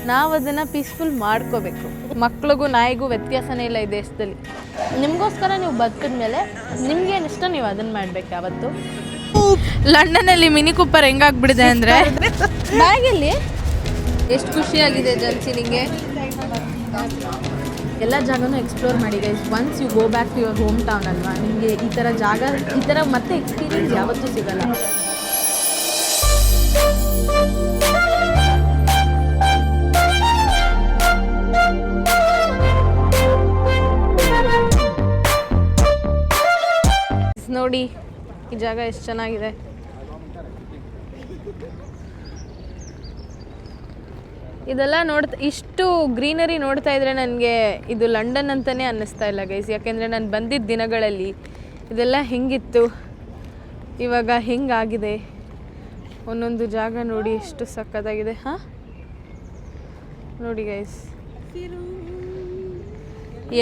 ನಾವು ಅದನ್ನು ಪೀಸ್ಫುಲ್ ಮಾಡ್ಕೋಬೇಕು. ಮಕ್ಳಿಗೂ ನಾಯಿಗೂ ವ್ಯತ್ಯಾಸನೇ ಇಲ್ಲ ಈ ದೇಶದಲ್ಲಿ. ನಿಮಗೋಸ್ಕರ ನೀವು ಬದುಕಿದ ಮೇಲೆ ನಿಮ್ಗೇನು ಇಷ್ಟ ನೀವು ಅದನ್ನು ಮಾಡ್ಬೇಕು ಯಾವತ್ತು. ಲಂಡನ್ನಲ್ಲಿ ಮಿನಿ ಕೂಪರ್ ಹೆಂಗಾಗ್ಬಿಡಿದೆ ಅಂದರೆ ಬ್ಯಾಗಲ್ಲಿ ಎಷ್ಟು ಖುಷಿಯಾಗಿದೆ ಜನ್ಸಿ ನಿಮಗೆ. ಎಲ್ಲ ಜಾಗನೂ ಎಕ್ಸ್ಪ್ಲೋರ್ ಮಾಡಿ guys. Once you go back to your home town ಅಲ್ವಾ, ನಿಮಗೆ ಈ ಥರ ಜಾಗ ಈ ಥರ ಮತ್ತೆ ಎಕ್ಸ್ಪೀರಿಯನ್ಸ್ ಯಾವತ್ತೂ ಸಿಗಲ್ಲ. ನೋಡಿ ಈ ಜಾಗ ಎಷ್ಟು ಚೆನ್ನಾಗಿದೆ. ಇದೆಲ್ಲ ಇಷ್ಟು ಗ್ರೀನರಿ ನೋಡ್ತಾ ಇದ್ರೆ ನನಗೆ ಇದು ಲಂಡನ್ ಅಂತಲೇ ಅನ್ನಿಸ್ತಾ ಇಲ್ಲ ಗೈಸ್. ಯಾಕೆಂದರೆ ನಾನು ಬಂದಿದ್ದ ದಿನಗಳಲ್ಲಿ ಇದೆಲ್ಲ ಹೆಂಗಿತ್ತು, ಇವಾಗ ಹೆಂಗಾಗಿದೆ. ಒಂದೊಂದು ಜಾಗ ನೋಡಿ ಎಷ್ಟು ಸಕ್ಕತ್ತಾಗಿದೆ. ಹಾಂ ನೋಡಿ ಗೈಸ್,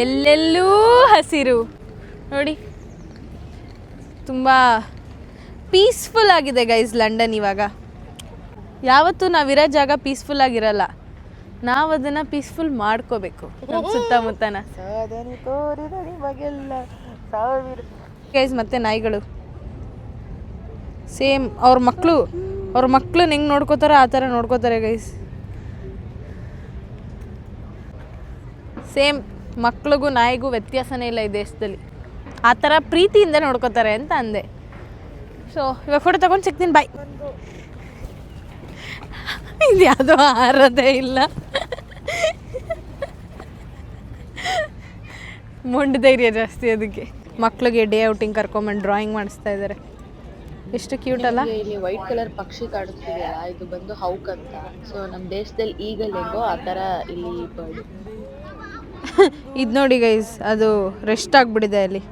ಎಲ್ಲೆಲ್ಲೂ ಹಸಿರು ನೋಡಿ. ತುಂಬ ಪೀಸ್ಫುಲ್ ಆಗಿದೆ ಗೈಸ್ ಲಂಡನ್ ಇವಾಗ. ಯಾವತ್ತೂ ನಾವಿರೋ ಜಾಗ ಪೀಸ್ಫುಲ್ ಆಗಿರಲ್ಲ, ನಾವು ಅದನ್ನು ಪೀಸ್ಫುಲ್ ಮಾಡ್ಕೋಬೇಕು ನಮ್ಮ ಸುತ್ತಮುತ್ತನ. ಗೈಸ್ ಮತ್ತೆ ನಾಯಿಗಳು ಸೇಮ್ ಅವ್ರ ಮಕ್ಕಳು ಹೆಂಗೆ ನೋಡ್ಕೋತಾರೆ ಆ ಥರ ನೋಡ್ಕೋತಾರೆ ಗೈಸ್. ಸೇಮ್ ಮಕ್ಳಿಗೂ ನಾಯಿಗೂ ವ್ಯತ್ಯಾಸನೇ ಇಲ್ಲ ಈ ದೇಶದಲ್ಲಿ. ಆ ಥರ ಪ್ರೀತಿಯಿಂದ ನೋಡ್ಕೋತಾರೆ ಅಂತ ಅಂದೆ. ಸೊ ಇವಾಗ ಫೋಟೋ ತಗೊಂಡು ಸಿಗ್ತೀನಿ, ಬಾಯ್. ಇದು ಯಾವುದೋ ಆರದೇ ಇಲ್ಲ, ಮೊಂಡು ಧೈರ್ಯ ಜಾಸ್ತಿ ಅದಕ್ಕೆ. ಮಕ್ಳಿಗೆ ಡೇ ಔಟಿಂಗ್ ಕರ್ಕೊಂಬಂದು ಡ್ರಾಯಿಂಗ್ ಮಾಡಿಸ್ತಾ ಇದ್ದಾರೆ. ಎಷ್ಟು ಕ್ಯೂಟ್ ಅಲ್ಲ. ಇಲ್ಲಿ ವೈಟ್ ಕಲರ್ ಪಕ್ಷಿ ಕಾಣಿಸ್ತಿದೆಯಲ್ಲ, ಇದು ಬಂದು ಹೌಕ್ ಅಂತ. ಸೊ ನಮ್ಮ ದೇಶದಲ್ಲಿ ಈಗಲ್ ಹೆಂಗೋ ಆ ಥರ ಇಲ್ಲಿ ಬರ್ಡ್. ಇದು ನೋಡಿ ಗೈಸ್, ಅದು ರೆಸ್ಟ್ ಆಗಿಬಿಟ್ಟಿದೆ ಅಲ್ಲಿ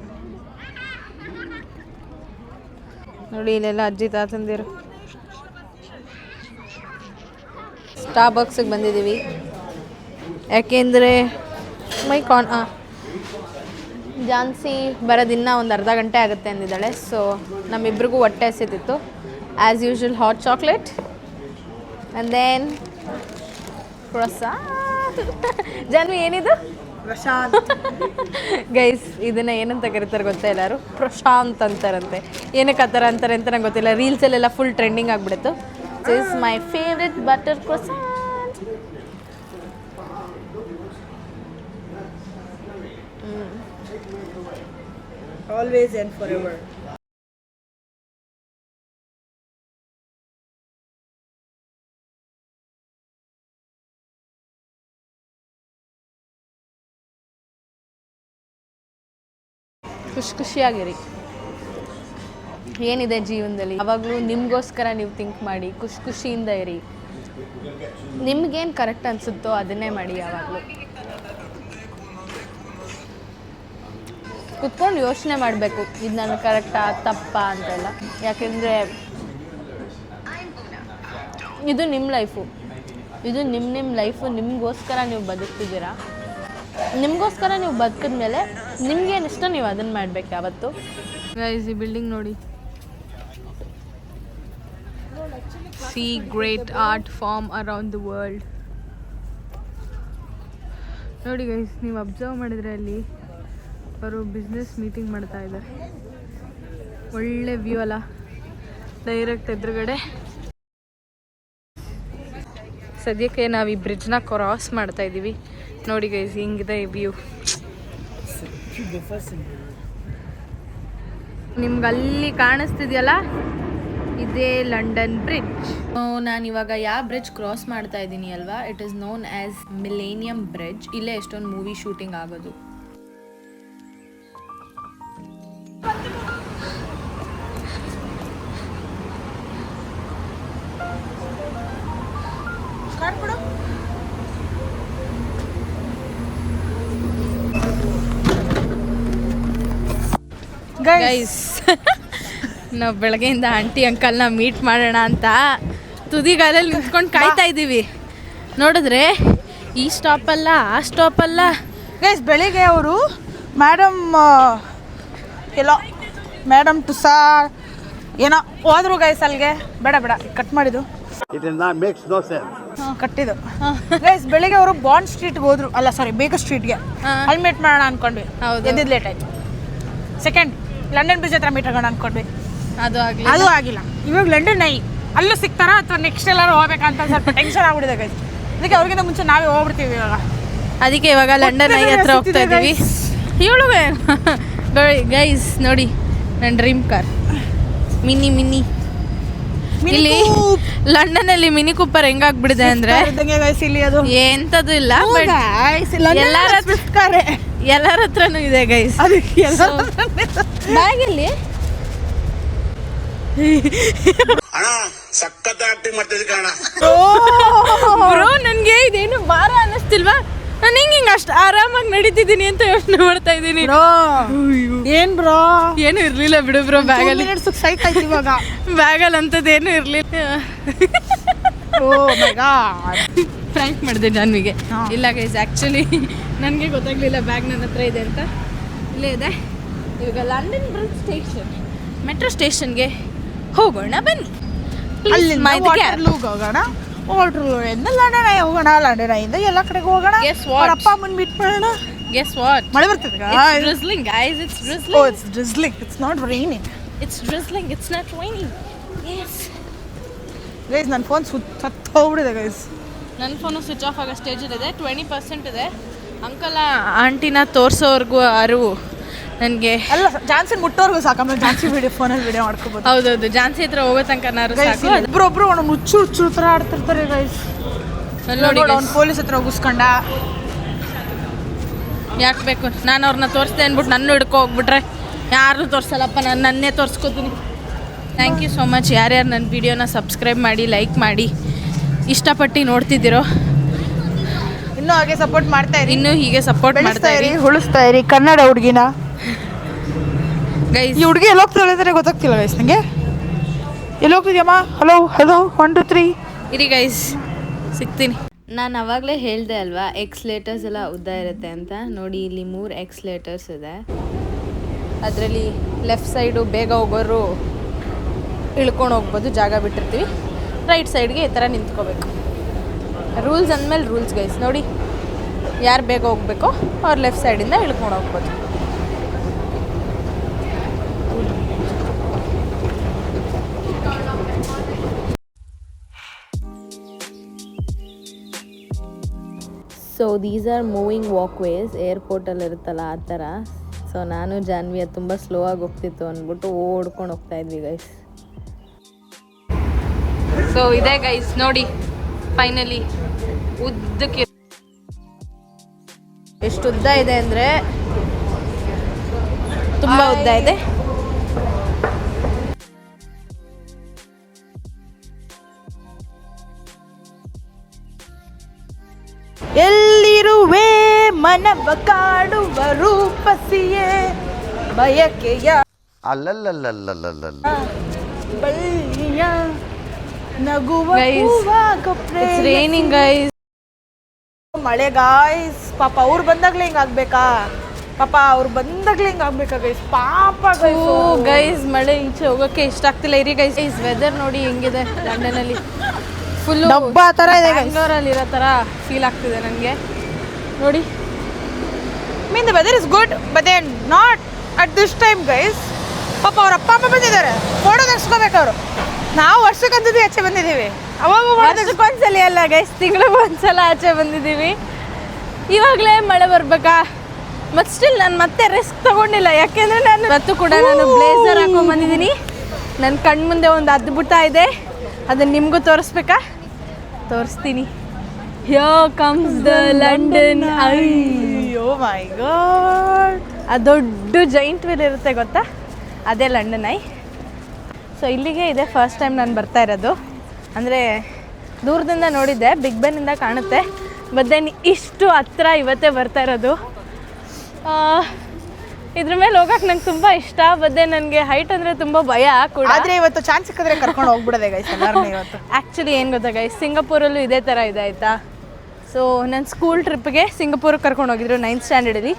ನೋಡಿ. ಇಲ್ಲೆಲ್ಲ ಅಜ್ಜಿ ತಾತಂದಿರು. ಸ್ಟಾರ್ಬಕ್ಸಿಗೆ ಬಂದಿದ್ದೀವಿ ಯಾಕೆಂದರೆ ಜಾನ್ಸಿ ಬರೋದಿನ್ನ ಒಂದು ಅರ್ಧ ಗಂಟೆ ಆಗುತ್ತೆ ಅಂದಿದ್ದಾಳೆ. ಸೊ ನಮ್ಮಿಬ್ರಿಗೂ ಹೊಟ್ಟೆ ಹಸಿತಿತ್ತು. As usual hot chocolate and then croissant. Janvi ಏನಿದು? ಪ್ರಶಾಂತ್. ಗೈಸ್ ಇದನ್ನು ಏನಂತ ಕರೀತಾರೆ ಗೊತ್ತಾ? ಎಲ್ಲರೂ ಪ್ರಶಾಂತ್ ಅಂತಾರಂತೆ. ಏನಕ್ಕೆ ಆ ಥರ ಅಂತಾರೆ ಅಂತ ನಂಗೆ ಗೊತ್ತಿಲ್ಲ. ರೀಲ್ಸಲ್ಲೆಲ್ಲ ಫುಲ್ ಟ್ರೆಂಡಿಂಗ್ ಆಗಿಬಿಡ್ತು. This is my favourite butter croissant. Always and forever. ಖುಷಿಯಾಗಿರಿ. ಏನಿದೆ ಜೀವನದಲ್ಲಿ, ಯಾವಾಗಲೂ ನಿಮಗೋಸ್ಕರ ನೀವು ಥಿಂಕ್ ಮಾಡಿ, ಖುಷಿಯಿಂದ ಇರಿ. ನಿಮ್ಗೇನು ಕರೆಕ್ಟ್ ಅನಿಸುತ್ತೋ ಅದನ್ನೇ ಮಾಡಿ. ಯಾವಾಗಲೂ ಕುತ್ಕೊಂಡು ಯೋಚನೆ ಮಾಡಬೇಕು, ಇದು ನನಗೆ ಕರೆಕ್ಟಾ ತಪ್ಪಾ ಅಂತೆಲ್ಲ. ಯಾಕೆಂದರೆ ಇದು ನಿಮ್ಮ ಲೈಫು, ಇದು ನಿಮ್ಮ ಲೈಫು. ನಿಮಗೋಸ್ಕರ ನೀವು ಬದುಕ್ತಿದ್ದೀರಾ. ನಿಮಗೋಸ್ಕರ ನೀವು ಬದುಕಿದ ಮೇಲೆ ನಿಮ್ಗೇನು ಇಷ್ಟ ನೀವು ಅದನ್ನು ಮಾಡಬೇಕು ಯಾವತ್ತು. ಗೈಸ್ ಈ ಬಿಲ್ಡಿಂಗ್ ನೋಡಿ. See great art form around the world. ನೋಡಿ ಗೈಸ್, ನೀವು ಅಬ್ಸರ್ವ್ ಮಾಡಿದರೆ ಅಲ್ಲಿ ಅವರು ಬಿಸ್ನೆಸ್ ಮೀಟಿಂಗ್ ಮಾಡ್ತಾ ಇದ್ದಾರೆ. ಒಳ್ಳೆ ವ್ಯೂ ಅಲ್ಲ, ಡೈರೆಕ್ಟ್ ಎದುರುಗಡೆ. ಸದ್ಯಕ್ಕೆ ನಾವು ಈ ಬ್ರಿಡ್ಜ್ನ ಕ್ರಾಸ್ ಮಾಡ್ತಾ ಇದ್ದೀವಿ. ನೋಡಿ ಗೈಸ್ ಹಿಂಗಿದೆ ಈ ವ್ಯೂ. ನಿಮ್ಗೆ ಅಲ್ಲಿ ಕಾಣಿಸ್ತಿದೆಯಲ್ಲ, ಇದೇ ಲಂಡನ್ ಬ್ರಿಡ್ಜ್. ನಾನಿವಾಗ ಯಾವ ಬ್ರಿಡ್ಜ್ ಕ್ರಾಸ್ ಮಾಡ್ತಾ ಇದ್ದೀನಿ ಅಲ್ವಾ, it is known as millennium bridge. ಇಲ್ಲೇ ಎಷ್ಟೊಂದು ಮೂವಿ ಶೂಟಿಂಗ್ ಆಗೋದು. ಗೈಸ್ ನಾವು ಬೆಳಗ್ಗೆಯಿಂದ ಆಂಟಿ ಅಂಕಲ್ನ ಮೀಟ್ ಮಾಡೋಣ ಅಂತ ತುದಿಗಾಲಲ್ಲಿ ನಿಂತ್ಕೊಂಡು ಕಾಯ್ತಾ ಇದ್ದೀವಿ. ನೋಡಿದ್ರೆ ಈ ಸ್ಟಾಪಲ್ಲ ಆ ಸ್ಟಾಪಲ್ಲ. ಗೈಸ್ ಬೆಳಿಗ್ಗೆ ಅವರು ಮೇಡಮ್ ಟುಸಾ ಏನೋ ಹೋದ್ರು ಗೈಸ್ ಅಲ್ಲಿಗೆ. ಬೇಡ ಕಟ್ ಮಾಡಿದ್ದು. ಕಟ್ಟಿದ್ದು ಗೈಸ್ ಬೆಳಿಗ್ಗೆ ಅವರು ಬಾಂಡ್ ಸ್ಟ್ರೀಟ್ಗೆ ಹೋದ್ರು ಅಲ್ಲ ಸಾರಿ ಬೇಕರ್ ಸ್ಟ್ರೀಟ್ಗೆ ಅಲ್ಲಿ ಮೀಟ್ ಮಾಡೋಣ ಅನ್ಕೊಂಡ್ವಿ. ಹೌದು. ಎದ್ದಿದ್ದು ಲೇಟ್ ಆಯ್ತು. ಸೆಕೆಂಡ್ ಲಂಡನ್ ಬ್ರಿಡ್ಜ್ ಹತ್ರ ಮೀಟ್ ಆಗೋಣ ಅನ್ಕೊಂಡ್ವಿ, ಅದು ಆಗಿಲ್ಲ. ಇವಾಗ ಲಂಡನ್ ಐ ಅಲ್ಲೂ ಸಿಗ್ತಾರ ಅಥವಾ ನೆಕ್ಸ್ಟ್ ಎಲ್ಲರೂ ಹೋಗ್ಬೇಕಂತ ಸ್ವಲ್ಪ ಟೆನ್ಷನ್ ಆಗ್ಬಿಟ್ಟಿದೆ ಗೈಸ್. ಅದಕ್ಕೆ ಅವ್ರಿಗಿಂತ ಮುಂಚೆ ನಾವೇ ಹೋಗ್ಬಿಡ್ತೀವಿ ಇವಾಗ. ಅದಕ್ಕೆ ಇವಾಗ ಲಂಡನ್ ಐ ಹತ್ರ ಹೋಗ್ತಾ ಇದ್ದೀವಿ. ಹೇಳುವೆ ಗೈಸ್ ನೋಡಿ ನನ್ನ ಡ್ರೀಮ್ ಕಾರ್ ಮಿನಿ ಇಲ್ಲಿ ಲಂಡನ್ ಅಲ್ಲಿ ಮಿನಿ ಕೂಪರ್ ಹೆಂಗಾಗ್ಬಿಡಿದೆ ಅಂದ್ರೆ ಇಲ್ಲಿ ಅದು ಎಂತದು ಇಲ್ಲ, ಎಲ್ಲರ ಹತ್ರನೂ ಇದೆ ಗೈಸ್. ಬ್ಯಾಗಲ್ಲಿ ಬ್ರೋ ನನ್ಗೆ ಇದೇನು ಭಾರ ಅನ್ನಿಸ್ತಿಲ್ವಾ? ನಾನು ಹಿಂಗ ಅಷ್ಟು ಆರಾಮಾಗಿ ನಡೀತಿದ್ದೀನಿ ಅಂತ ಯೋಚನೆ ಮಾಡ್ತಾ ಇದ್ದೀನಿ. ಏನ್ ಬ್ರೋ ಏನು ಇರ್ಲಿಲ್ಲ ಬಿಡು ಬ್ರೋ ಬ್ಯಾಗಲ್ಲಿ. ಇವಾಗ ಬ್ಯಾಗಲ್ಲಿ ಅಂತದ್ದು ಏನು ಇರ್ಲಿಲ್ಲ. ಫ್ರ್ಯಾಂಕ್ ಮಾಡಿದೆ ಜಾನ್ವಿಗೆ. ಇಲ್ಲ ಗೈಸ್ ಆ್ಯಕ್ಚುಲಿ ನನಗೆ ಗೊತ್ತಾಗ್ಲಿಲ್ಲ ಬ್ಯಾಗ್ ನನ್ನ ಹತ್ರ ಇದೆ ಅಂತ. ಇಲ್ಲೇ ಇದೆ. ಇವಾಗ ಲಂಡನ್ ಬ್ರಿಡ್ಜ್ ಸ್ಟೇಷನ್ ಮೆಟ್ರೋ ಸ್ಟೇಷನ್ಗೆ ಹೋಗೋಣ ಬನ್ನಿ. ಹೋಗೋಣ ಲಂಡನ್ ಐ ಹೋಗೋಣ. ಲಂಡನ್ ಐಯಿಂದ ಎಲ್ಲ ಕಡೆಗೆ ಹೋಗೋಣ. ಅಪ್ಪ ಅಮ್ಮನ ಮೀಟ್ ಮಾಡೋಣ. Guess what? ಮಳೆ ಬರ್ತದೆ It's drizzling guys. It's drizzling. Oh, it's drizzling. It's not raining. It's drizzling. It's not raining. Yes. Guys ನನ್ನ ಫೋನ್ ಸತ್ತು ಹೋಗ್ಬಿಡಿದೆ ಗೈಸ್. ನನ್ನ ಫೋನು ಸ್ವಿಚ್ ಆಫ್ ಆಗೋ ಸ್ಟೇಜಲ್ಲಿದೆ. 20% ಇದೆ. ಅಂಕಲ್ ಆಂಟಿನ ತೋರಿಸೋರ್ಗೂ ಅರಿವು ನನಗೆ ಅಲ್ಲ ಜಾನ್ಸಿ ಮುಟ್ಟೋರ್ಗು ಸಾಕಮ್ಮ. ಜಾನ್ಸಿ ಫೋನಲ್ಲಿ ವಿಡಿಯೋ ಮಾಡ್ಕೋಬೋದು. ಹೌದೌದು ಜಾನ್ಸಿ ಹತ್ರ ಹೋಗೋ ತನಕ ಸಾಕು. ಒಬ್ರೊಬ್ರು ಅವ್ನು ಹುಚ್ಚು ಥರ ಆಡ್ತಿರ್ತಾರೆ ಗೈಸ್. ನೋಡಿ ಅವ್ನು ಪೊಲೀಸ್ ಹತ್ರ ಹೋಗಿಸ್ಕೊಂಡ. ಯಾಕೆ ಬೇಕು? ನಾನು ಅವ್ರನ್ನ ತೋರಿಸ್ದೆ ಅಂದ್ಬಿಟ್ಟು ನನ್ನ ಹಿಡ್ಕೊ ಹೋಗ್ಬಿಟ್ರೆ ಯಾರನ್ನೂ ತೋರಿಸಲ್ಲಪ್ಪ, ನಾನು ನನ್ನೇ ತೋರಿಸ್ಕೋತೀನಿ. ಥ್ಯಾಂಕ್ ಯು ಸೋ ಮಚ್ ಯಾರ್ಯಾರು ನನ್ನ ವಿಡಿಯೋನ ಸಬ್ಸ್ಕ್ರೈಬ್ ಮಾಡಿ ಲೈಕ್ ಮಾಡಿ ಇಷ್ಟಪಟ್ಟು ನೋಡ್ತಿದ್ದೀರೋ. ಇನ್ನೂ ಹಾಗೆ ಸಪೋರ್ಟ್ ಮಾಡ್ತಾ ಇರಿ. ಇನ್ನೂ ಹೀಗೆ ಸಪೋರ್ಟ್ ಮಾಡ್ತಾ ಇರಿ, ಉಳಿಸ್ತಾ ಇರಿ ಕನ್ನಡ ಹುಡುಗಿನ. ಗೈಸ್ ಈ ಹುಡುಗಿ ಎಲ್ಲಿ ಹೋಗ್ತಾ ಹೇಳಿದ್ರೆ ಗೊತ್ತಾಗ್ತಿಲ್ಲ ಗೈಸ್ ನನಗೆ. ಎಲ್ಲಿ ಹೋಗ್ತಿದ್ಯಮ್ಮ? ಹಲೋ 1 2 3 ಇರಿ ಗೈಸ್ ಸಿಗ್ತೀನಿ. ನಾನು ಅವಾಗಲೇ ಹೇಳಿದೆ ಅಲ್ವಾ ಎಕ್ಸ್ಲೇಟರ್ಸ್ ಎಲ್ಲ ಉದ್ದ ಇರುತ್ತೆ ಅಂತ. ನೋಡಿ ಇಲ್ಲಿ 3 ಎಕ್ಸ್ಲೇಟರ್ಸ್ ಇದೆ. ಅದರಲ್ಲಿ ಲೆಫ್ಟ್ ಸೈಡು ಬೇಗ ಹೋಗೋರು ಇಳ್ಕೊಂಡು ಹೋಗ್ಬೋದು, ಜಾಗ ಬಿಟ್ಟಿರ್ತೀವಿ. ರೈಟ್ ಸೈಡ್ಗೆ ಈ ಥರ ನಿಂತ್ಕೋಬೇಕು. ರೂಲ್ಸ್ ಅಂದಮೇಲೆ ರೂಲ್ಸ್ ಗೈಸ್. ನೋಡಿ ಯಾರು ಬೇಗ ಹೋಗ್ಬೇಕೋ ಅವ್ರು ಲೆಫ್ಟ್ ಸೈಡಿಂದ ಇಳ್ಕೊಂಡು ಹೋಗ್ಬೋದು. So these are moving walkways. ಏರ್ಪೋರ್ಟಲ್ಲಿ ಇರುತ್ತಲ್ಲ ಆ ಥರ. ಸೊ ನಾನು ಜಾನ್ವಿ ಅದು ತುಂಬ ಸ್ಲೋ ಆಗಿ ಹೋಗ್ತಿತ್ತು ಅಂದ್ಬಿಟ್ಟು ಓಡ್ಕೊಂಡು ಹೋಗ್ತಾ ಇದ್ವಿ ಗೈಸ್. ಸೊ ಇದೆ ಗೈಸ್ ನೋಡಿ ಫೈನಲಿ ಉದ್ದಕ್ಕೆ ಎಷ್ಟು ಉದ್ದ ಇದೆ ಅಂದರೆ ತುಂಬ ಉದ್ದ ಇದೆ. ಎಲ್ಲಿರುವೆ ಮನವ ಕಾಡುವ ರೂಪಸಿಯೇ ಬಯಕೆಯ ಬಳ್ಳಿಯ ನಗುವ ರೈನಿಂಗ್ ಗೈಸ್. ಮಳೆ ಗಾಯ್ಸ್. ಪಾಪ ಅವ್ರು ಬಂದಾಗ್ಲೇ ಹಿಂಗ್ ಆಗ್ಬೇಕಾ? ಪಾಪ ಅವ್ರು ಬಂದಾಗ್ಲೇ ಹಿಂಗ್ ಆಗ್ಬೇಕಾ ಗೈಸ್? ಪಾಪ ಗೈಸ್ ಮಳೆ ಈಚೆ ಹೋಗೋಕ್ಕೆ ಇಷ್ಟ ಆಗ್ತಿಲ್ಲ. ಇರಿ ಗೈಸ್ ವೆದರ್ ನೋಡಿ ಹೆಂಗಿದೆ ಲಂಡನಲ್ಲಿ. ಫುಲ್ಲು ಡಬ್ಬ ಥರ ಇದೆ ಬೆಂಗಳೂರಲ್ಲಿ ಇರೋ ಥರ ಫೀಲ್ ಆಗ್ತಿದೆ ನನಗೆ ನೋಡಿ. Mean the weather is good but they not at this time guys. ಪಾಪ ಅವ್ರ ಅಪ್ಪ ಅಮ್ಮ ಬಂದಿದ್ದಾರೆ, ಫೋಟೋ ತೆಗೆಸ್ಕೋಬೇಕು ಅವರು. ನಾವು ವರ್ಷಕ್ಕಂತದ್ದು ಆಚೆ ಬಂದಿದ್ದೀವಿ. ಅವಾಗ ವರ್ಷಕ್ಕೊಂದ್ಸಲ ಅಲ್ಲ ಗೈಸ್, ತಿಂಗಳಿಗೆ ಒಂದ್ಸಲ ಆಚೆ ಬಂದಿದ್ದೀವಿ. ಇವಾಗಲೇ ಮಳೆ ಬರ್ಬೇಕಾ? ಮತ್ತು ಸ್ಟಿಲ್ ನಾನು ಮತ್ತೆ ರಿಸ್ಕ್ ತೊಗೊಂಡಿಲ್ಲ. ಯಾಕೆಂದರೆ ನಾನು ಇವತ್ತು ಕೂಡ ನಾನು ಬ್ಲೇಸರ್ ಹಾಕೊಂಡ್ಬಂದಿದ್ದೀನಿ. ನನ್ನ ಕಣ್ಮುಂದೆ ಒಂದು ಅದ್ಭುತ ಇದೆ, ಅದನ್ನು ನಿಮಗೂ ತೋರಿಸ್ಬೇಕಾ? ತೋರಿಸ್ತೀನಿ. Here comes the London eye. Oh my god. ಆ ದೊಡ್ಡ ಜೈಂಟ್ ವೀಲ್ ಇರುತ್ತೆ ಗೊತ್ತಾ, ಅದೇ ಲಂಡನ್ ಐ. ಸೊ ಇಲ್ಲಿಗೆ ಇದೆ ಫಸ್ಟ್ ಟೈಮ್ ನಾನು ಬರ್ತಾ ಇರೋದು. ಅಂದರೆ ದೂರದಿಂದ ನೋಡಿದ್ದೆ, ಬಿಗ್ ಬೆನ್ನಿಂದ ಕಾಣುತ್ತೆ. ಬಟ್ ದೆನ್ ಇಷ್ಟು ಹತ್ರ ಇವತ್ತೇ ಬರ್ತಾ ಇರೋದು. ಇದ್ರ ಮೇಲೆ ಹೋಗಕ್ಕೆ ನಂಗೆ ತುಂಬ ಇಷ್ಟ. ಬಟ್ ದೆನ್ ನನಗೆ ಹೈಟ್ ಅಂದರೆ ತುಂಬ ಭಯ ಕೂಡ. ಆದರೆ ಇವತ್ತು ಚಾನ್ಸ್ ಸಿಕ್ಕಿದ್ರೆ ಕರ್ಕೊಂಡು ಹೋಗ್ಬಿಡೋದೆ ಗೈಸ್ ಎಲ್ಲರನ್ನೂ ಇವತ್ತು. ಆ್ಯಕ್ಚುಲಿ ಏನು ಗೊತ್ತಾ ಗೈಸ್, ಸಿಂಗಾಪುರಲ್ಲೂ ಇದೇ ಥರ ಇದೆ ಆಯಿತಾ. ಸೊ ನನ್ನ ಸ್ಕೂಲ್ ಟ್ರಿಪ್ಗೆ ಸಿಂಗಾಪುರಕ್ಕೆ ಕರ್ಕೊಂಡು ಹೋಗಿದ್ರು 9th ಸ್ಟ್ಯಾಂಡರ್ಡಲ್ಲಿ.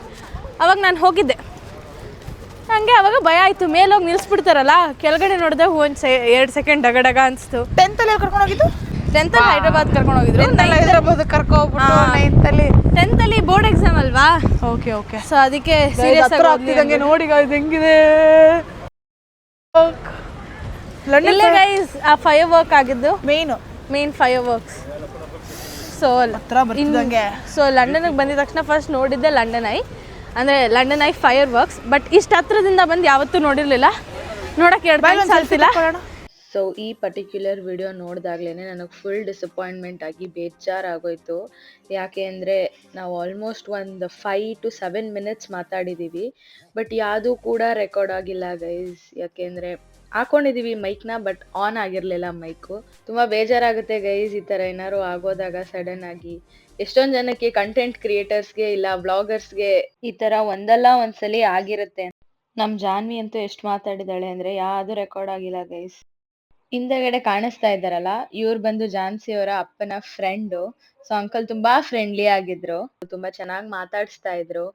ಅವಾಗ ನಾನು ಹೋಗಿದ್ದೆ. ನನಗೆ ಅವಾಗ ಭಯ ಆಯಿತು, ಮೇಲೋಗಿ ನಿಲ್ಲಿಸ್ಬಿಡ್ತಾರಲ್ಲ. ಕೆಳಗಡೆ ನೋಡಿದೆ 2 ಸೆಕೆಂಡ್ ಡಗ ಡಗ ಅನಿಸ್ತು. 10th ಕರ್ಕೊಂಡು ಹೋಗಿದ್ದು 10th ಹೈದ್ರಾಬಾದ್ ಕರ್ಕೊಂಡು ಹೋಗಿದ್ರು. ಹೈದ್ರಾಬಾದ್ ಕರ್ಕೊಂಡ್ಬಿಟ್ಟು 10th ಅಲ್ಲಿ ಬೋರ್ಡ್ ಎಕ್ಸಾಮ್ ಅಲ್ವಾ. Okay okay. ಸೊ ಅದಕ್ಕೆ ಸೀರಿಯಸ್ ಆಗ್ತಿದಂಗೆ ನೋಡಿ ಗೈಸ್ ಹೆಂಗಿದೆ ಇಲ್ಲ ಗೈಸ್. ಆ ಫೈರ್ ವರ್ಕ್ ಆಗಿದ್ದು main fire works. So so ಲಂಡನ್ಗೆ ಬಂದಿದ ತಕ್ಷಣ ಫಸ್ಟ್ ನೋಡಿದ್ದೆ ಲಂಡನ್ ಐ, ಅಂದರೆ London I fire works. But ಇಷ್ಟು ಹತ್ರದಿಂದ ಬಂದು ಯಾವತ್ತೂ ನೋಡಿರಲಿಲ್ಲ, ನೋಡೋಕ್ಕೆ ಎರಡು ಸಾಲ್ತಿಲ್ಲ. ಸೊ ಈ ಪರ್ಟಿಕ್ಯುಲರ್ ವಿಡಿಯೋ ನೋಡಿದಾಗ್ಲೇ ನನಗೆ ಫುಲ್ ಡಿಸಪಾಯಿಂಟ್ಮೆಂಟ್ ಆಗಿ ಬೇಜಾರಾಗೋಯ್ತು. ಯಾಕೆ ಅಂದರೆ ನಾವು ಆಲ್ಮೋಸ್ಟ್ ಒಂದು 5 to 7 minutes ಮಾತಾಡಿದ್ದೀವಿ, ಬಟ್ ಯಾವುದೂ ಕೂಡ ರೆಕಾರ್ಡ್ ಆಗಿಲ್ಲ ಗೈಸ್. ಯಾಕೆಂದರೆ ಹಾಕೊಂಡಿದ್ದೀವಿ ಮೈಕ್ನ, ಬಟ್ ಆನ್ ಆಗಿರಲಿಲ್ಲ ಮೈಕು. ತುಂಬ ಬೇಜಾರಾಗುತ್ತೆ ಗೈಸ್ ಈ ಥರ ಏನಾದ್ರು ಆಗೋದಾಗ ಸಡನ್ ಆಗಿ. ಎಷ್ಟೊಂದು ಜನಕ್ಕೆ ಕಂಟೆಂಟ್ ಕ್ರಿಯೇಟರ್ಸ್ಗೆ ಇಲ್ಲ ವ್ಲಾಗರ್ಸ್ಗೆ ಈ ಥರ ಒಂದಲ್ಲ ಒಂದ್ಸಲಿ ಆಗಿರುತ್ತೆ. ನಮ್ಮ ಜಾನ್ವಿ ಅಂತೂ ಎಷ್ಟು ಮಾತಾಡಿದಾಳೆ ಅಂದರೆ ಯಾವುದು ರೆಕಾರ್ಡ್ ಆಗಿಲ್ಲ ಗೈಸ್. ಹಿಂದೆಗಡೆ ಕಾಣಿಸ್ತಾ ಇದ್ದಾರಲ್ಲ, ಇವ್ರು ಬಂದು ಜಾನ್ಸಿ ಅವರ ಅಪ್ಪನ ಫ್ರೆಂಡು. ಸೊ ಅಂಕಲ್ ತುಂಬಾ ಫ್ರೆಂಡ್ಲಿ ಆಗಿದ್ರು, ತುಂಬಾ ಚೆನ್ನಾಗಿ ಮಾತಾಡಿಸ್ತಾ ಇದ್ರು.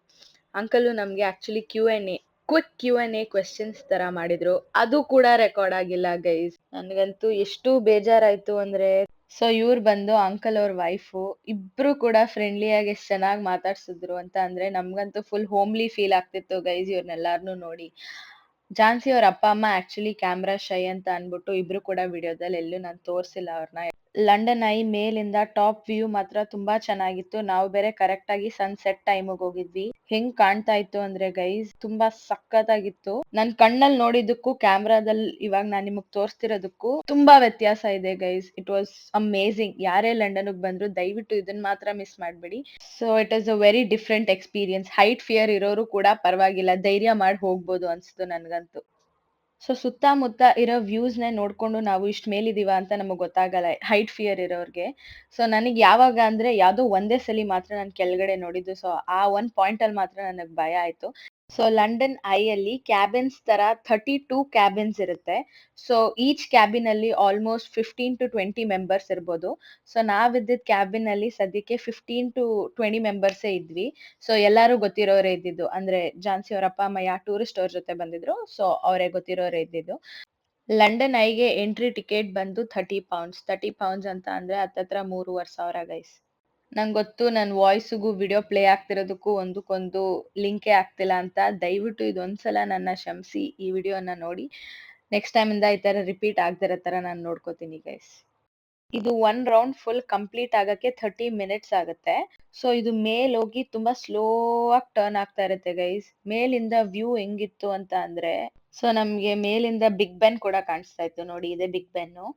ಅಂಕಲು ನಮ್ಗೆ ಆಕ್ಚುಲಿ ಕ್ವಿಕ್ Q&A ಕ್ವೆಶ್ಚನ್ಸ್ ತರ ಮಾಡಿದ್ರು, ಅದು ಕೂಡ ರೆಕಾರ್ಡ್ ಆಗಿಲ್ಲ ಗೈಸ್. ನನ್ಗಂತೂ ಎಷ್ಟು ಬೇಜಾರಾಯ್ತು ಅಂದ್ರೆ. ಸೊ ಇವ್ರು ಬಂದು ಅಂಕಲ್ ಅವ್ರ ವೈಫು, ಇಬ್ರು ಕೂಡ ಫ್ರೆಂಡ್ಲಿಯಾಗಿ ಎಷ್ಟು ಚೆನ್ನಾಗಿ ಮಾತಾಡ್ಸಿದ್ರು ಅಂತ ಅಂದ್ರೆ ನಮ್ಗಂತೂ ಫುಲ್ ಹೋಮ್ಲಿ ಫೀಲ್ ಆಗ್ತಿತ್ತು ಗೈಸ್ ಇವ್ರನ್ನೆಲ್ಲಾರನು ನೋಡಿ. ಜಾನ್ಸಿ ಅವ್ರ ಅಪ್ಪ ಅಮ್ಮ ಆಕ್ಚುಲಿ ಕ್ಯಾಮ್ರಾ ಶೈ ಅಂತ ಅನ್ಬಿಟ್ಟು ಇಬ್ರು ಕೂಡ ವಿಡಿಯೋದಲ್ಲಿ ಎಲ್ಲೂ ನಾನು ತೋರಿಸಿಲ್ಲ ಅವ್ರನ್ನ. ಲಂಡನ್ ಐ ಮೇಲಿಂದ ಟಾಪ್ ವ್ಯೂ ಮಾತ್ರ ತುಂಬಾ ಚೆನ್ನಾಗಿತ್ತು. ನಾವು ಬೇರೆ ಕರೆಕ್ಟ್ ಆಗಿ ಸನ್ಸೆಟ್ ಟೈಮಿಗೆ ಹೋಗಿದ್ವಿ. ಹೆಂಗ್ ಕಾಣ್ತಾ ಇತ್ತು ಅಂದ್ರೆ ಗೈಸ್ ತುಂಬಾ ಸಖತ್ತಾಗಿತ್ತು. ನನ್ ಕಣ್ಣಲ್ಲಿ ನೋಡಿದ್ದಕ್ಕೂ ಕ್ಯಾಮ್ರಾದಲ್ಲಿ ಇವಾಗ ನಾನ್ ನಿಮಗ್ ತೋರಿಸ್ತಿರೋದಕ್ಕೂ ತುಂಬಾ ವ್ಯತ್ಯಾಸ ಇದೆ ಗೈಸ್. It was amazing. ಯಾರೇ ಲಂಡನ್ಗೆ ಬಂದ್ರು ದಯವಿಟ್ಟು ಇದನ್ನ ಮಾತ್ರ ಮಿಸ್ ಮಾಡ್ಬೇಡಿ. So it is a very different experience. Height fear ಇರೋರು ಕೂಡ ಪರವಾಗಿಲ್ಲ, ಧೈರ್ಯ ಮಾಡಿ ಹೋಗ್ಬೋದು ಅನ್ಸ್ತು ನನ್ಗಂತೂ. ಸೊ ಸುತ್ತಮುತ್ತ ಇರೋ ವ್ಯೂಸ್ನ ನೋಡ್ಕೊಂಡು ನಾವು ಇಷ್ಟ ಮೇಲಿದೀವ ಅಂತ ನಮಗೆ ಗೊತ್ತಾಗಲ್ಲ ಹೈಟ್ ಫಿಯರ್ ಇರೋರ್ಗೆ. ಸೊ ನನಗೆ ಯಾವಾಗ ಅಂದ್ರೆ ಯಾವುದೋ ಒಂದೇ ಸಲಿ ಮಾತ್ರ ನಾನು ಕೆಳಗಡೆ ನೋಡಿದ್ದು. ಸೊ ಆ ಒಂದು ಪಾಯಿಂಟ್ ಅಲ್ಲಿ ಮಾತ್ರ ನನಗೆ ಭಯ ಆಯ್ತು. ಸೊ ಲಂಡನ್ ಐ ಅಲ್ಲಿ ಕ್ಯಾಬಿನ್ಸ್ ತರ 32 ಕ್ಯಾಬಿನ್ಸ್ ಇರುತ್ತೆ. ಸೊ ಈಚ್ ಕ್ಯಾಬಿನ್ ಅಲ್ಲಿ ಆಲ್ಮೋಸ್ಟ್ 15 to 20 ಮೆಂಬರ್ಸ್ ಇರ್ಬೋದು. ಸೊ ನಾವಿದ್ದಿದ್ ಕ್ಯಾಬಿನ್ ಅಲ್ಲಿ ಸದ್ಯಕ್ಕೆ 15 to 20 ಮೆಂಬರ್ಸೇ ಇದ್ವಿ. ಸೊ ಎಲ್ಲಾರು ಗೊತ್ತಿರೋರೇ ಇದ್ದಿದ್ದು, ಅಂದ್ರೆ ಜಾನ್ಸಿ ಅವ್ರ ಅಪ್ಪ ಅಮ್ಮ ಟೂರಿಸ್ಟ್ ಅವ್ರ ಜೊತೆ ಬಂದಿದ್ರು. ಸೊ ಅವರೇ ಗೊತ್ತಿರೋರೇ ಇದ್ದಿದ್ದು. ಲಂಡನ್ ಐಗೆ ಎಂಟ್ರಿ ಟಿಕೆಟ್ ಬಂದು £30 ಅಂತ ಅಂದ್ರೆ ಹತ್ತತ್ರ 3,500 ಗೈಸ್. ನಂಗೆ ಗೊತ್ತು ನನ್ನ ವಾಯ್ಸಿಗೂ ವಿಡಿಯೋ ಪ್ಲೇ ಆಗ್ತಿರೋದಕ್ಕೂ ಒಂದಕ್ಕೊಂದು ಲಿಂಕೇ ಆಗ್ತಿಲ್ಲ ಅಂತ. ದಯವಿಟ್ಟು ಇದೊಂದ್ಸಲ ನನ್ನ ಕ್ಷಮಿಸಿ, ಈ ವಿಡಿಯೋನ ನೋಡಿ. ನೆಕ್ಸ್ಟ್ ಟೈಮಿಂದ ಈ ಥರ ರಿಪೀಟ್ ಆಗದಿರೋ ಥರ ನಾನು ನೋಡ್ಕೋತೀನಿ ಗೈಸ್. ಇದು 1 ರೌಂಡ್ ಫುಲ್ ಕಂಪ್ಲೀಟ್ ಆಗಕ್ಕೆ 30 minutes ಆಗುತ್ತೆ. ಸೊ ಇದು ಮೇಲ್ ಹೋಗಿ ತುಂಬಾ ಸ್ಲೋ ಆಗಿ ಟರ್ನ್ ಆಗ್ತಾ ಇರುತ್ತೆ ಗೈಸ್. ಮೇಲಿಂದ ವ್ಯೂ ಹೆಂಗಿತ್ತು ಅಂತ ಅಂದ್ರೆ, ಸೊ ನಮ್ಗೆ ಮೇಲಿಂದ ಬಿಗ್ ಬೆನ್ ಕೂಡ ಕಾಣಿಸ್ತಾ ಇತ್ತು ನೋಡಿ, ಇದೆ ಬಿಗ್ ಬೆನ್ನು.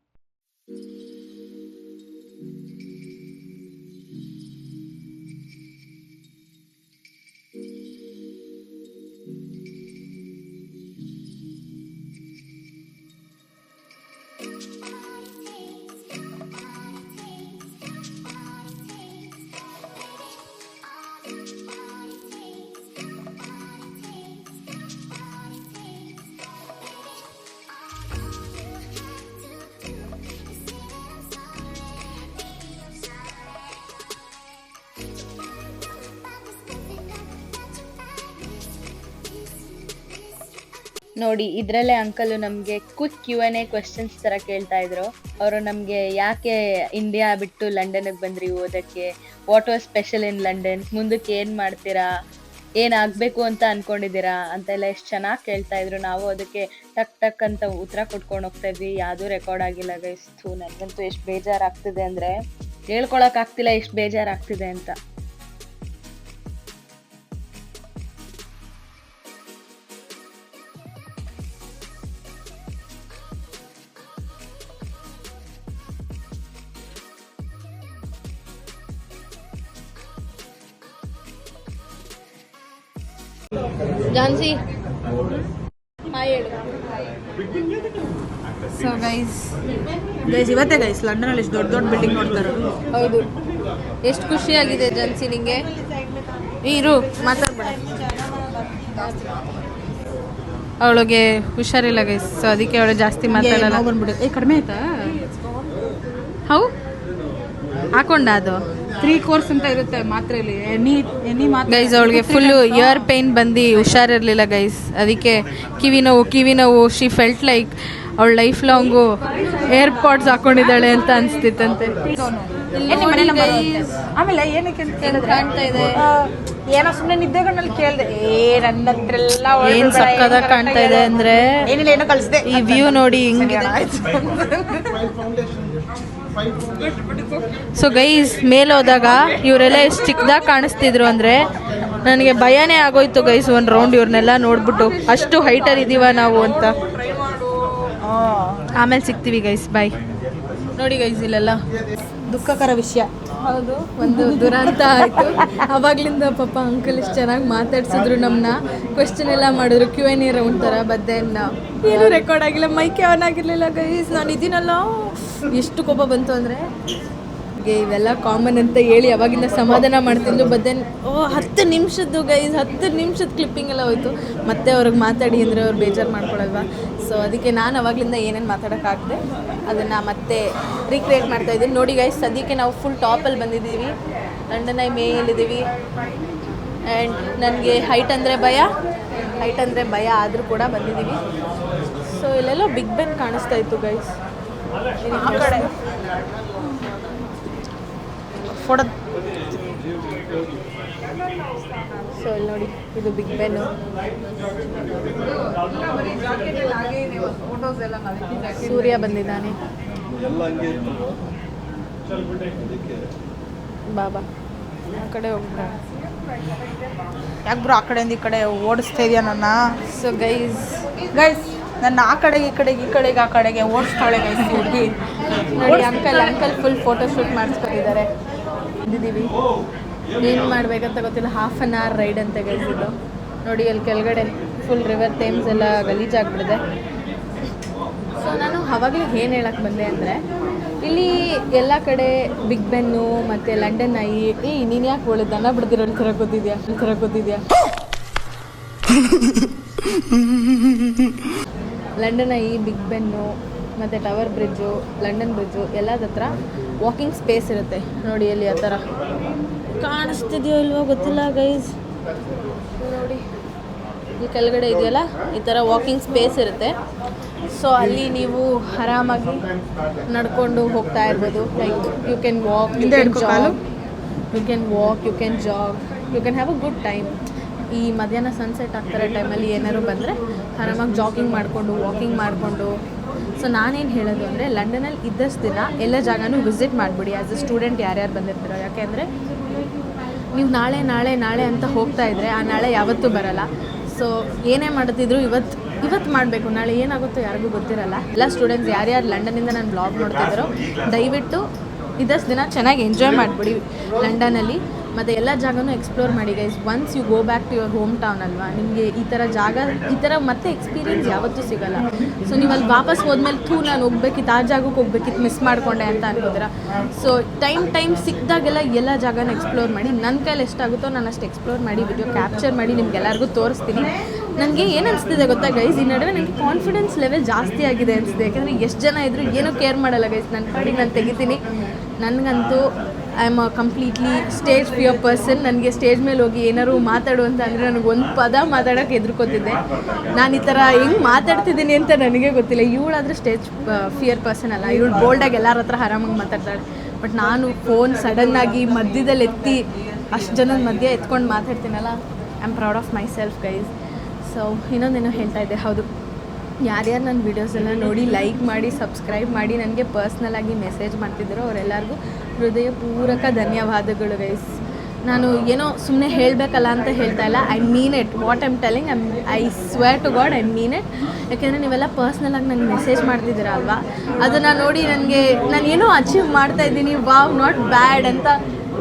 ನೋಡಿ ಇದ್ರಲ್ಲೇ ಅಂಕಲು ನಮ್ಗೆ ಕ್ವಿಕ್ Q&A ಕ್ವೆಶ್ಚನ್ಸ್ ತರ ಕೇಳ್ತಾ ಇದ್ರು. ಅವರು ನಮ್ಗೆ ಯಾಕೆ ಇಂಡಿಯಾ ಬಿಟ್ಟು ಲಂಡನ್ಗೆ ಬಂದ್ರಿ ಓದಕ್ಕೆ, what was special in London, ಮುಂದಕ್ಕೆ ಏನ್ ಮಾಡ್ತೀರಾ, ಏನಾಗಬೇಕು ಅಂತ ಅನ್ಕೊಂಡಿದ್ದೀರಾ ಅಂತೆಲ್ಲ ಎಷ್ಟು ಚೆನ್ನಾಗಿ ಕೇಳ್ತಾ ಇದ್ರು. ನಾವು ಅದಕ್ಕೆ ಟಕ್ ಟಕ್ ಅಂತ ಉತ್ತರ ಕೊಟ್ಕೊಂಡು ಹೋಗ್ತಾ ಇದ್ವಿ. ಯಾವುದೂ ರೆಕಾರ್ಡ್ ಆಗಿಲ್ಲ ಗೈಸ್. ನನಗಂತೂ ಎಷ್ಟು ಬೇಜಾರಾಗ್ತಿದೆ ಅಂದ್ರೆ ಹೇಳ್ಕೊಳಕ್ ಆಗ್ತಿಲ್ಲ ಎಷ್ಟು ಬೇಜಾರಾಗ್ತಿದೆ ಅಂತ. ಜಾನ್ಸಿ ಹಾಯ್ ಹೇಳು. ಸೊ ಗೈಸ್ ಇವತ್ತೇ ಗೈಸ್ ಲಂಡನಲ್ಲಿ ಎಷ್ಟು ದೊಡ್ಡ ದೊಡ್ಡ ಬಿಲ್ಡಿಂಗ್ ನೋಡ್ತಾರೆ. ಹೌದು, ಎಷ್ಟು ಖುಷಿಯಾಗಿದೆ ಜಾನ್ಸಿ ನಿಂಗೆ. ಇರು ಮಾತಾಡ್ಬೇಡ, ಅವಳಿಗೆ ಹುಷಾರಿಲ್ಲ ಗೈಸ್. ಸೊ ಅದಕ್ಕೆ ಅವಳು ಜಾಸ್ತಿ ಮಾತಾಡಲ್ಲ. ಬಂದ್ಬಿಡು. ಕಡಿಮೆ ಆಯ್ತಾ? ಹೌ ಹಾಕೊಂಡ ಅದು 3 ಕೋರ್ಸ್ ಅಂತ ಇರುತ್ತೆ ಮಾತ್ರೆಯಲ್ಲಿ. ಎನಿ ಮಾತ್ರೆ ಗೈಸ್ ಅವಳಿಗೆ ಫುಲ್ಲು ಇಯರ್ ಪೇನ್ ಬಂದು ಹುಷಾರಿರ್ಲಿಲ್ಲ ಗೈಸ್. ಅದಕ್ಕೆ ಕಿವಿ ನೋವು ಶಿ ಫೆಲ್ಟ್ ಲೈಕ್ ಅವಳ ಲೈಫ್ ಲಾಂಗು ಏರ್ಪಾಡ್ಸ್ ಹಾಕೊಂಡಿದ್ದಾಳೆ ಅಂತ ಅನಿಸ್ತಿತ್ತಂತೆ. ಆಮೇಲೆ ಏನಕ್ಕೆ ಅಂತ ಕೇಳಿದ್ರೆ ಕಾಣ್ತಾ ಇದೆ, ಏನೋ ಸುಮ್ಮನೆ ನಿದ್ದೆಗಳಲ್ಲಿ ಕೇಳಿದೆ. ನನ್ನ ಹತ್ರ ಎಲ್ಲ ಏನ್ ಸಕ್ಕತ್ತಾಗಿ ಕಾಣ್ತಾ ಇದೆ ಅಂದ್ರೆ ಏನಿಲ್ಲ, ಏನೋ ಕಳಿಸಿದೆ. ಈ ವ್ಯೂ ನೋಡಿ ಹಿಂಗಿದೆ. ಸೊ ಗೈಸ್, ಮೇಲೆ ಹೋದಾಗ ಇವರೆಲ್ಲ ಎಷ್ಟು ಚಿಕ್ಕದಾಗಿ ಕಾಣಿಸ್ತಿದ್ರು ಅಂದರೆ ನನಗೆ ಭಯನೇ ಆಗೋಯ್ತು ಗೈಸ್. ಒಂದು ರೌಂಡ್ ಇವ್ರನ್ನೆಲ್ಲ ನೋಡ್ಬಿಟ್ಟು ಅಷ್ಟು ಹೈಟಲ್ಲಿ ಇದ್ದೀವ ನಾವು ಅಂತ. ಆಮೇಲೆ ಸಿಗ್ತೀವಿ ಗೈಸ್, ಬಾಯ್. ನೋಡಿ ಗೈಸ್, ಇಲ್ಲೆಲ್ಲ ದುಃಖಕರ ವಿಷಯ. ಹೌದು, ಒಂದು ದುರಂತ ಆಯಿತು. ಅವಾಗ್ಲಿಂದ ಪಾಪ ಅಂಕಲ್ ಇಷ್ಟು ಚೆನ್ನಾಗಿ ಮಾತಾಡ್ಸಿದ್ರು, ನಮ್ಮನ್ನ ಕ್ವೆಶ್ಚನ್ ಎಲ್ಲ ಮಾಡಿದ್ರು, Q&A ರೌಂಡ್ ಥರ. ಬದ್ದೆನ್ನ ಏನೂ ರೆಕಾರ್ಡ್ ಆಗಿಲ್ಲ, ಮೈಕೆ ಆನ್ ಆಗಿರಲಿಲ್ಲ ಗೈಸ್. ನಾನು ಇದೀನಲ್ಲ, ಎಷ್ಟು ಕೋಪ ಬಂತು ಅಂದರೆ ಇವೆಲ್ಲ ಕಾಮನ್ ಅಂತ ಹೇಳಿ ಅವಾಗಿಂದ ಸಮಾಧಾನ ಮಾಡ್ತಿದ್ದು. ಬದ್ದೆನ್ 10 ನಿಮಿಷದ್ದು ಗೈಸ್, 10 ನಿಮಿಷದ ಕ್ಲಿಪ್ಪಿಂಗ್ ಎಲ್ಲ ಹೋಯ್ತು. ಮತ್ತೆ ಅವ್ರಿಗೆ ಮಾತಾಡಿ ಅಂದರೆ ಅವ್ರು ಬೇಜಾರು ಮಾಡ್ಕೊಳಲ್ವ. ಸೊ ಅದಕ್ಕೆ ನಾನು ಅವಾಗಲಿಂದ ಏನೇನು ಮಾತಾಡೋಕ್ಕಾಗದೆ ಅದನ್ನು ಮತ್ತೆ ರೀಕ್ರಿಯೇಟ್ ಮಾಡ್ತಾಯಿದ್ದೀನಿ. ನೋಡಿ ಗೈಸ್, ಸದ್ಯಕ್ಕೆ ನಾವು ಫುಲ್ ಟಾಪಲ್ಲಿ ಬಂದಿದ್ದೀವಿ, ಲಂಡನ್ ಐ ಮೇಲಿದ್ದೀವಿ. ಆ್ಯಂಡ್ ನನಗೆ ಹೈಟ್ ಅಂದರೆ ಭಯ ಆದರೂ ಕೂಡ ಬಂದಿದ್ದೀವಿ. ಸೊ ಇಲ್ಲೆಲ್ಲ ಬಿಗ್ ಬೆನ್ ಕಾಣಿಸ್ತಾ ಇತ್ತು ಗೈಸ್. ಆ ಕಡೆ ಫೋಟೋ. ಸೊ ಇಲ್ಲಿ ನೋಡಿ, ಇದು ಬಿಗ್ ಬೆನ್ನು. ಸೂರ್ಯ ಬಂದಿದ್ದಾನೆ. ಬಾಬಾ ಆ ಕಡೆ ಹೋಗ್ತಾ. ಯಾಕೆ ಬ್ರೋ ಆ ಕಡೆಯಿಂದ ಈ ಕಡೆ ಓಡಿಸ್ತಾ ಇದೆಯಾ ನನ್ನ? ಸೊ ಗೈಸ್ ನನ್ನ ಆ ಕಡೆಗೆ ಈ ಕಡೆಗೆ ಆ ಕಡೆಗೆ ಓಡಿಸ್ತಾಳೆ ಗೈಸ್ ಹುಡುಗಿ. ನೋಡಿ, ಅಂಕಲ್ ಫುಲ್ ಫೋಟೋ ಶೂಟ್ ಮಾಡಿಸ್ಕೊಂಡಿದ್ದಾರೆ. ಇದ್ದೀವಿ, ಏನು ಮಾಡಬೇಕಂತ ಗೊತ್ತಿಲ್ಲ. 1/2 an hour ರೈಡ್ ಅಂತ ಗೈಸ್ ಇದು. ನೋಡಿ ಅಲ್ಲಿ ಕೆಳಗಡೆ ಫುಲ್ ರಿವರ್ ಥೇಮ್ಸ್ ಎಲ್ಲ ಗಲೀಜಾಗ್ಬಿಟ್ಟಿದೆ. ಸೊ ನಾನು ಅವಾಗಲೇ ಏನು ಹೇಳಕ್ಕೆ ಬಂದೆ ಅಂದರೆ, ಇಲ್ಲಿ ಎಲ್ಲ ಕಡೆ ಬಿಗ್ ಬೆನ್ನು ಮತ್ತು ಲಂಡನ್ ಐ. ನೀನು ಯಾಕೆ ಒಳ್ಳೆ ದನ ಬಿಡ್ದಿರೋ ಥರ ಕೂತಿದ್ಯಾ ಲಂಡನ್ ಐ, ಬಿಗ್ ಬೆನ್ನು ಮತ್ತು ಟವರ್ ಬ್ರಿಡ್ಜು, ಲಂಡನ್ ಬ್ರಿಡ್ಜು ಎಲ್ಲದ ಹತ್ರ ವಾಕಿಂಗ್ ಸ್ಪೇಸ್ ಇರುತ್ತೆ. ನೋಡಿ ಅಲ್ಲಿ ಆ ಥರ ಕಾಣಿಸ್ತಿದೆಯೋ ಇಲ್ವೋ ಗೊತ್ತಿಲ್ಲ ಗೈಸ್. ನೋಡಿ ಈ ಕೆಳಗಡೆ ಇದೆಯಲ್ಲ, ಈ ಥರ ವಾಕಿಂಗ್ ಸ್ಪೇಸ್ ಇರುತ್ತೆ. ಸೊ ಅಲ್ಲಿ ನೀವು ಆರಾಮಾಗಿ ನಡ್ಕೊಂಡು ಹೋಗ್ತಾ ಇರ್ಬೋದು. Like you can walk, you can jog, you can have a good time. ಈ ಮಧ್ಯಾಹ್ನ ಸನ್ಸೆಟ್ ಆಗ್ತಿರೋ ಟೈಮಲ್ಲಿ ಏನಾದ್ರು ಬಂದರೆ ಆರಾಮಾಗಿ ಜಾಗಿಂಗ್ ಮಾಡಿಕೊಂಡು, ವಾಕಿಂಗ್ ಮಾಡಿಕೊಂಡು. ಸೊ ನಾನೇನು ಹೇಳೋದು ಅಂದರೆ, ಲಂಡನಲ್ಲಿ ಇದ್ದಷ್ಟು ದಿನ ಎಲ್ಲ ಜಾಗನೂ ವಿಸಿಟ್ ಮಾಡಿಬಿಡಿ ಆ್ಯಸ್ ಎ ಸ್ಟೂಡೆಂಟ್ ಯಾರ್ಯಾರು ಬಂದಿರ್ತೀರೋ. ಯಾಕೆಂದರೆ ನೀವು ನಾಳೆ ಅಂತ ಹೋಗ್ತಾ ಇದ್ದರೆ ಆ ನಾಳೆ ಯಾವತ್ತೂ ಬರಲ್ಲ. ಸೊ ಏನೇ ಮಾಡ್ತಿದ್ರು ಇವತ್ತು ಮಾಡಬೇಕು, ನಾಳೆ ಏನಾಗುತ್ತೋ ಯಾರಿಗೂ ಗೊತ್ತಿರಲ್ಲ. ಎಲ್ಲ ಸ್ಟೂಡೆಂಟ್ಸ್ ಯಾರ್ಯಾರು ಲಂಡನಿಂದ ನಾನು ಬ್ಲಾಗ್ ನೋಡ್ತಿದ್ದಾರೋ ದಯವಿಟ್ಟು ಇದಷ್ಟು ದಿನ ಚೆನ್ನಾಗಿ ಎಂಜಾಯ್ ಮಾಡಿಬಿಡಿ ಲಂಡನಲ್ಲಿ. ಮತ್ತು ಎಲ್ಲ ಜಾಗನೂ ಎಕ್ಸ್ಪ್ಲೋರ್ ಮಾಡಿ guys. Once you go back to your home town ಅಲ್ವಾ, ನಿಮಗೆ ಈ ಥರ ಮತ್ತೆ ಎಕ್ಸ್ಪೀರಿಯೆನ್ಸ್ ಯಾವತ್ತೂ ಸಿಗೋಲ್ಲ. ಸೊ ನೀವು ಅಲ್ಲಿ ವಾಪಸ್ ಹೋದ್ಮೇಲೆ ನಾನು ಹೋಗ್ಬೇಕಿತ್ತು, ಆ ಜಾಗಕ್ಕೆ ಹೋಗ್ಬೇಕಿತ್ತು, ಮಿಸ್ ಮಾಡ್ಕೊಂಡೆ ಅಂತ ಅನ್ಕೋತೀರ. ಸೊ ಟೈಮ್ ಸಿಕ್ಕಿದಾಗೆಲ್ಲ ಎಲ್ಲ ಜಾಗನ ಎಕ್ಸ್ಪ್ಲೋರ್ ಮಾಡಿ. ನನ್ನ ಕೈಲಿ ಎಷ್ಟಾಗುತ್ತೋ ನಾನು ಅಷ್ಟು ಎಕ್ಸ್ಪ್ಲೋರ್ ಮಾಡಿ ವಿಡಿಯೋ ಕ್ಯಾಪ್ಚರ್ ಮಾಡಿ ನಿಮ್ಗೆಲ್ಲರಿಗೂ ತೋರಿಸ್ತೀನಿ. ನನಗೆ ಏನು ಅನಿಸ್ತಿದೆ ಗೊತ್ತಾ ಗೈಸ್, ಈ ನಡುವೆ ನನಗೆ ಕಾನ್ಫಿಡೆನ್ಸ್ ಲೆವೆಲ್ ಜಾಸ್ತಿ ಆಗಿದೆ ಅನಿಸ್ತಿದೆ. ಯಾಕೆಂದರೆ ಎಷ್ಟು ಜನ ಇದ್ದರೂ ಏನೂ ಕೇರ್ ಮಾಡಲ್ಲ ಗೈಸ್, ನನ್ನ ಪಾಡಿಗೆ ನಾನು ತೆಗಿತೀನಿ. ನನಗಂತೂ I am a completely stage fear person. ನನಗೆ ಸ್ಟೇಜ್ ಮೇಲೆ ಹೋಗಿ ಏನಾದ್ರು ಮಾತಾಡು ಅಂತ ಅಂದರೆ ನನಗೆ ಒಂದು ಪದ ಮಾತಾಡೋಕ್ಕೆ ಹೆದರ್ಕೋತಿದ್ದೆ. ನಾನು ಈ ಥರ ಹೆಂಗೆ ಮಾತಾಡ್ತಿದ್ದೀನಿ ಅಂತ ನನಗೆ ಗೊತ್ತಿಲ್ಲ. ಇವಳಾದರೆ ಸ್ಟೇಜ್ ಫಿಯರ್ ಪರ್ಸನ್ ಅಲ್ಲ, ಇವಳು ಬೋಲ್ಡಾಗಿ ಎಲ್ಲರ ಹತ್ರ ಆರಾಮಾಗಿ ಮಾತಾಡ್ತಾಳೆ. ಬಟ್ ನಾನು ಫೋನ್ ಸಡನ್ನಾಗಿ ಮಧ್ಯದಲ್ಲಿ ಎತ್ತಿ ಅಷ್ಟು ಜನದ ಮಧ್ಯೆ ಎತ್ಕೊಂಡು ಮಾತಾಡ್ತೀನಲ್ಲ, I am proud of myself guys. So ಇನ್ನೊಂದೇನೋ ಹೇಳ್ತಾ ಇದ್ದೆ, ಹೌದು, ಯಾರ್ಯಾರು ನನ್ನ ವೀಡಿಯೋಸ್ ಎಲ್ಲ ನೋಡಿ ಲೈಕ್ ಮಾಡಿ, ಸಬ್ಸ್ಕ್ರೈಬ್ ಮಾಡಿ, ನನಗೆ ಪರ್ಸ್ನಲಾಗಿ ಮೆಸೇಜ್ ಮಾಡ್ತಿದ್ದೀರೋ ಅವರೆಲ್ಲರಿಗೂ ಹೃದಯಪೂರ್ವಕ ಧನ್ಯವಾದಗಳು ಗೈಸ್. ನಾನು ಏನೋ ಸುಮ್ಮನೆ ಹೇಳಬೇಕಲ್ಲ ಅಂತ ಹೇಳ್ತಾ ಇಲ್ಲ, I mean it. What I'm telling, I swear to god I mean it. ಯಾಕೆಂದರೆ ನೀವೆಲ್ಲ ಪರ್ಸ್ನಲಾಗಿ ನನಗೆ ಮೆಸೇಜ್ ಮಾಡ್ತಿದ್ದೀರ ಅಲ್ವಾ, ಅದನ್ನು ನೋಡಿ ನಾನು ಏನೋ ಅಚೀವ್ ಮಾಡ್ತಾಯಿದ್ದೀನಿ, ವಾವ್ ನಾಟ್ ಬ್ಯಾಡ್ ಅಂತ.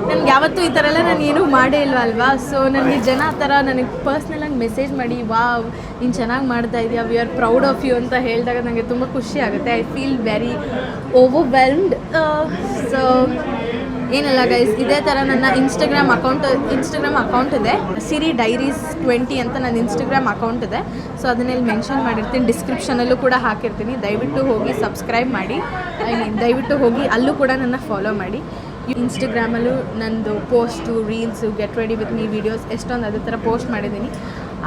ನನಗೆ ಯಾವತ್ತೂ ಈ ಥರ ಎಲ್ಲ ನಾನು ಏನೂ ಮಾಡೇ ಇಲ್ವಲ್ವಾ. ಸೊ ನನಗೆ ಜನ ಆ ಥರ ನನಗೆ ಪರ್ಸ್ನಲಾಗಿ ಮೆಸೇಜ್ ಮಾಡಿ, ವಾವ್ ನೀನು ಚೆನ್ನಾಗಿ ಮಾಡ್ತಾ ಇದೆಯಾ, we are proud of you ಅಂತ ಹೇಳಿದಾಗ ನನಗೆ ತುಂಬ ಖುಷಿ ಆಗುತ್ತೆ. I feel very overwhelmed. So ಏನಲ್ಲ ಗೈಸ್, ಇದೇ ಥರ ನನ್ನ ಇನ್ಸ್ಟಾಗ್ರಾಮ್ ಅಕೌಂಟ್ ಇದೆ, ಸಿರಿ ಡೈರೀಸ್ 20 ಅಂತ ನನ್ನ ಇನ್ಸ್ಟಾಗ್ರಾಮ್ ಅಕೌಂಟ್ ಇದೆ. ಸೊ ಅದನ್ನೆಲ್ಲಿ ಮೆನ್ಷನ್ ಮಾಡಿರ್ತೀನಿ, ಡಿಸ್ಕ್ರಿಪ್ಷನಲ್ಲೂ ಕೂಡ ಹಾಕಿರ್ತೀನಿ. ದಯವಿಟ್ಟು ಹೋಗಿ ಸಬ್ಸ್ಕ್ರೈಬ್ ಮಾಡಿ, ದಯವಿಟ್ಟು ಹೋಗಿ ಅಲ್ಲೂ ಕೂಡ ನನ್ನ ಫಾಲೋ ಮಾಡಿ. ಇನ್ಸ್ಟಾಗ್ರಾಮಲ್ಲೂ ನಂದು post, reels, get ready with me videos ಎಷ್ಟೊಂದು ಅದೇ ಥರ ಪೋಸ್ಟ್ ಮಾಡಿದ್ದೀನಿ.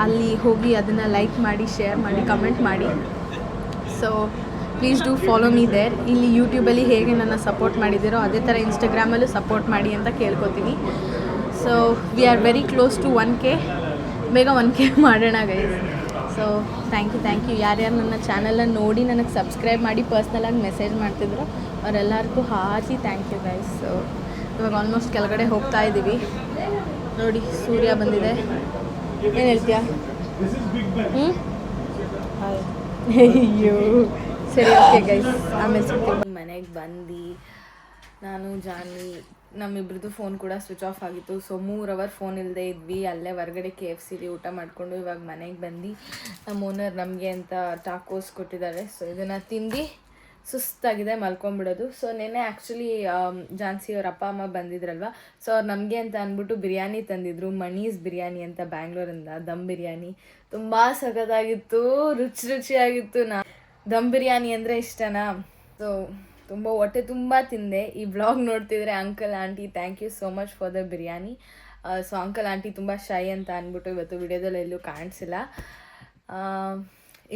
ಅಲ್ಲಿ ಹೋಗಿ ಅದನ್ನು ಲೈಕ್ ಮಾಡಿ, ಶೇರ್ ಮಾಡಿ, ಕಮೆಂಟ್ ಮಾಡಿ. So please do follow me there. ಇಲ್ಲಿ ಯೂಟ್ಯೂಬಲ್ಲಿ ಹೇಗೆ ನನ್ನ ಸಪೋರ್ಟ್ ಮಾಡಿದ್ದೀರೋ ಅದೇ ಥರ ಇನ್ಸ್ಟಾಗ್ರಾಮಲ್ಲೂ ಸಪೋರ್ಟ್ ಮಾಡಿ ಅಂತ ಕೇಳ್ಕೊತೀನಿ. So we are very close to 1K. ಬೇಗ 1K ಮಾಡೋಣ ಗೈಸ್. So thank you. ಯಾರ್ಯಾರು ನನ್ನ ಚಾನಲನ್ನು ನೋಡಿ ನನಗೆ ಸಬ್ಸ್ಕ್ರೈಬ್ ಮಾಡಿ ಪರ್ಸ್ನಲಾಗಿ ಮೆಸೇಜ್ ಮಾಡ್ತಿದ್ರು ಅವರೆಲ್ಲರಿಗೂ ಹಾಜಿ ಥ್ಯಾಂಕ್ ಯು ಗೈಸ್. ಸೊ ಇವಾಗ ಆಲ್ಮೋಸ್ಟ್ ಕೆಳಗಡೆ ಹೋಗ್ತಾ ಇದ್ದೀವಿ. ನೋಡಿ ಸೂರ್ಯ ಬಂದಿದೆ. ಏನು ಹೇಳ್ತೀಯಾ? ಅಯ್ಯೋ ಸರಿ, ಓಕೆ ಗೈಸ್, ಆಮೇಲೆ ಸಿಗ್ತೀವಿ. ಮನೆಗೆ ಬಂದು ನಾನು ಜಾನ್ವಿ ನಮ್ಮಿಬ್ರದ್ದು ಫೋನ್ ಕೂಡ ಸ್ವಿಚ್ ಆಫ್ ಆಗಿತ್ತು. ಸೊ 3 ಅವರ್ ಫೋನ್ ಇಲ್ಲದೆ ಇದ್ವಿ. ಅಲ್ಲೇ ಹೊರಗಡೆ KFC ಊಟ ಮಾಡಿಕೊಂಡು ಇವಾಗ ಮನೆಗೆ ಬಂದು ನಮ್ಮ ಓನರ್ ನಮಗೆ ಅಂತ ಟಾಕೋಸ್ ಕೊಟ್ಟಿದ್ದಾರೆ. ಸೊ ಇದನ್ನು ತಿಂದು ಸುಸ್ತಾಗಿದೆ, ಮಲ್ಕೊಂಬಿಡೋದು. ಸೊ ನೆನ್ನೆ ಆ್ಯಕ್ಚುಲಿ ಜಾನ್ಸಿ ಅವ್ರ ಅಪ್ಪ ಅಮ್ಮ ಬಂದಿದ್ರಲ್ವ, ಸೊ ಅವ್ರು ನಮಗೆ ಅಂತ ಅಂದ್ಬಿಟ್ಟು ಬಿರಿಯಾನಿ ತಂದಿದ್ರು. ಮಣೀಸ್ ಬಿರಿಯಾನಿ ಅಂತ ಬ್ಯಾಂಗ್ಳೂರಿಂದ, ದಮ್ ಬಿರಿಯಾನಿ ತುಂಬ ಸಖತ್ತಾಗಿತ್ತು, ರುಚಿಯಾಗಿತ್ತು. ದಮ್ ಬಿರಿಯಾನಿ ಅಂದರೆ ಇಷ್ಟನಾ. ಸೊ ತುಂಬ ಹೊಟ್ಟೆ ತುಂಬ ತಿಂದೆ. ಈ ವ್ಲಾಗ್ ನೋಡ್ತಿದ್ರೆ uncle aunty thank you so much for the biryani. So uncle aunty ತುಂಬ ಶೈ ಅಂತ ಅಂದ್ಬಿಟ್ಟು ಇವತ್ತು ವಿಡಿಯೋದಲ್ಲಿ ಎಲ್ಲೂ ಕಾಣಿಸಿಲ್ಲ.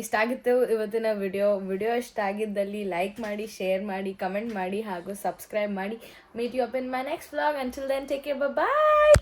ಇಷ್ಟ ಆಗಿತ್ತು ಇವತ್ತಿನ ವಿಡಿಯೋ ಇಷ್ಟ ಆಗಿದ್ದಲ್ಲಿ ಲೈಕ್ ಮಾಡಿ, ಶೇರ್ ಮಾಡಿ, ಕಮೆಂಟ್ ಮಾಡಿ ಹಾಗೂ ಸಬ್ಸ್ಕ್ರೈಬ್ ಮಾಡಿ. Meet you up in my next vlog. Until then take care, bye.